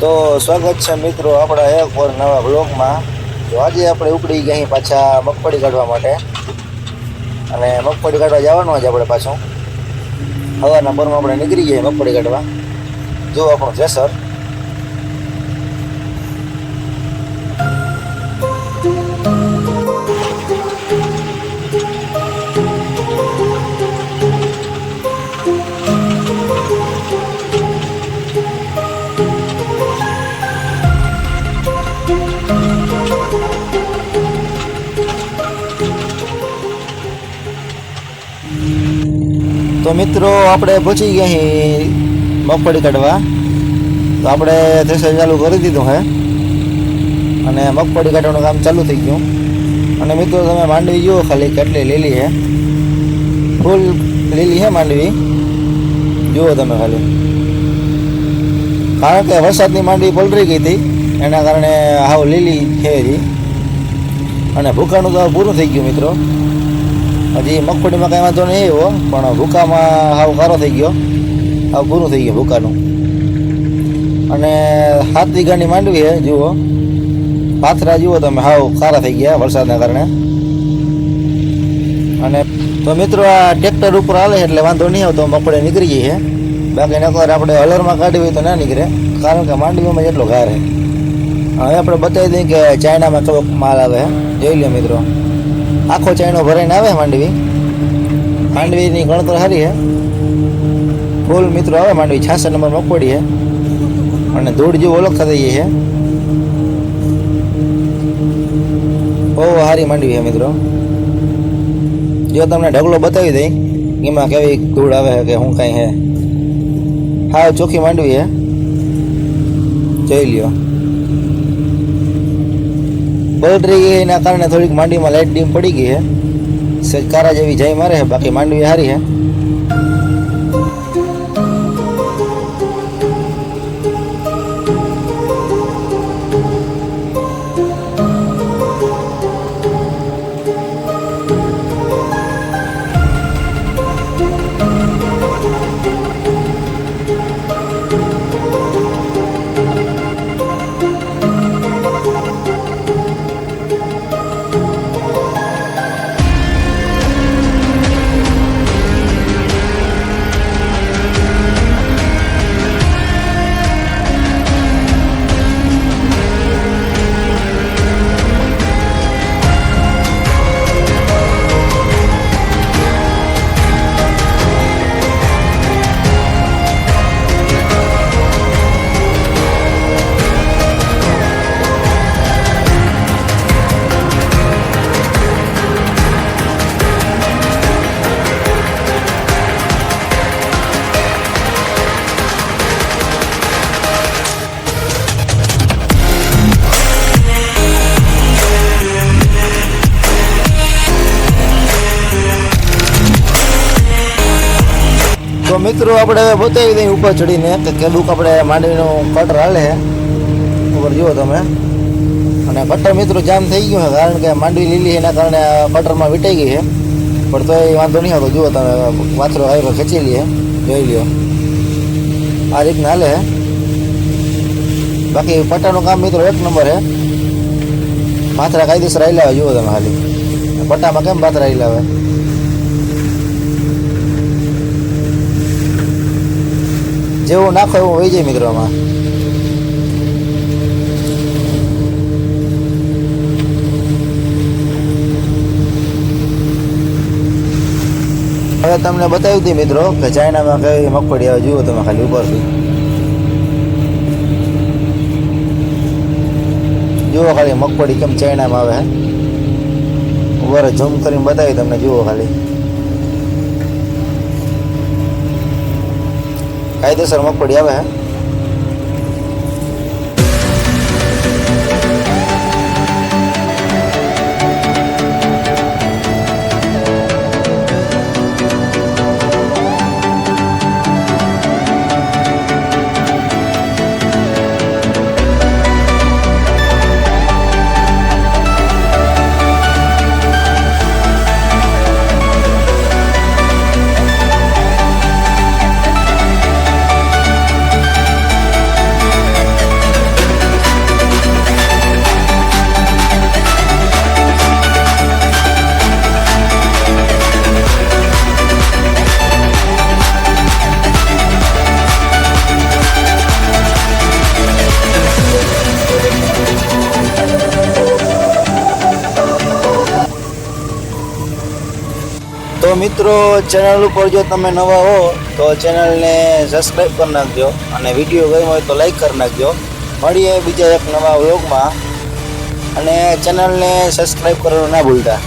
તો સ્વાગત છે મિત્રો આપણા એક વાર નવા બ્લોગમાં। તો આજે આપણે ઉપડી ગયા પાછા મગફળી કાઢવા માટે, અને મગફળી કાઢવા જવાનું છે આપણે પાછું। હવારના પરમાં આપણે નીકળી ગયા મગફળી કાઢવા। જો આપણું જેસર तो मित्रों આપણે પહોંચી ગયા મગફળી કાઢવા। તો આપણે થ્રેશર ચાલુ કરી દીધું છે અને મગફળી કાઢવાનું કામ ચાલુ થઈ ગયું। અને મિત્રો તમે માંડવી જુઓ ખાલી કેટલી લીલી છે, ફૂલ લીલી છે માંડવી, જુઓ તમે ખાલી। કારણ કે વરસાદની માંડવી પલળી ગઈ હતી એના કારણે હાવ લીલી છે હજી, અને ભૂકાનું તો પૂરું થઈ ગયું મિત્રો। હજી મગફળીમાં કાંઈ વાંધો નહીં એવો, પણ ભૂકામાં હાવ કારો થઈ ગયો, હાવ પૂરું થઈ ગયું ભૂકાનું। અને 7 વીઘાની માંડવી છે, જુઓ પાથરા જુઓ તમે હાવ કારા થઈ ગયા વરસાદના કારણે। અને તો મિત્રો આ ટ્રેક્ટર ઉપર હાલે એટલે વાંધો નહીં આવતો, મગફળી નીકળી ગઈ છે। બાકી નકર આપણે હલરમાં કાઢવી હોય તો ના નીકળે, કારણ કે માંડવીમાં જેટલો ઘાર છે। હવે આપણે બતાવી દઈએ કે ચાઇનામાં કેવો માલ આવે, જોઈ લો મિત્રો। આખો ચાઇનો ભરાઈને આવે માંડવીની ગણતર સારી છે, ફૂલ મિત્રો આવે માંડવી। 66 નંબર મગફળી છે અને ધૂળ જેવું ઓળખતા થઈ છે, બહુ સારી માંડવી છે મિત્રો। જો તમને ઢગલો બતાવી દઈ એમાં કેવી ધૂળ આવે છે કે શું કાંઈ છે, હા ચોખ્ખી માંડવી છે, જોઈ લ્યો। પલટી ગઈ એના કારણે થોડીક માંડવીમાં લાઇટ ડીમ પડી ગઈ છે, સજ કારા જેવી જાય મારે છે, બાકી માંડવી સારી છે। તો મિત્રો આપણે હવે બતાવી દઈએ ઉપર ચડીને કે કેદુક આપણે માંડવીનું કટર હાલે છે ઉપર, જુઓ તમે। અને કટર મિત્રો જામ થઈ ગયું છે, કારણ કે માંડવી લીલી એના કારણે કટરમાં વીટાઈ ગઈ છે, પણ તો એ વાંધો નહીં આવતો, જુઓ તમે વાથરો આવ્યો ખેંચી લઈએ, જોઈ લ્યો આ રીતના હાલે છે। બાકી પટ્ટાનું કામ મિત્રો 1 નંબર છે, પાથરા કાયદેસર હાલ્યા આવે, જુઓ તમે ખાલી પટ્ટામાં કેમ પાથરા હાલ્યા આવે, જેવું નાખો એવું વહી જાય મિત્રો આમાં। હવે તમને બતાવી દઈએ મિત્રો કે ચાઇનામાં કઈ મગફળી આવે, જુઓ તમે ખાલી ઉપરથી, જુઓ ખાલી મગફળી કેમ ચાઇનામાં આવે, ઉપર ઝૂમ કરીને બતાવી તમને, જુઓ ખાલી કાયદેસર મગફળી આવે છે। તો મિત્રો ચેનલ ઉપર જો તમે નવા હો તો ચેનલને સબસ્ક્રાઈબ કરી નાખજો અને વિડીયો ગમ્યો હોય તો લાઈક કરી નાખજો. મળીએ બીજા એક નવા વ્લોગમાં અને ચેનલને સબસ્ક્રાઈબ કરવાનું ના ભૂલતા.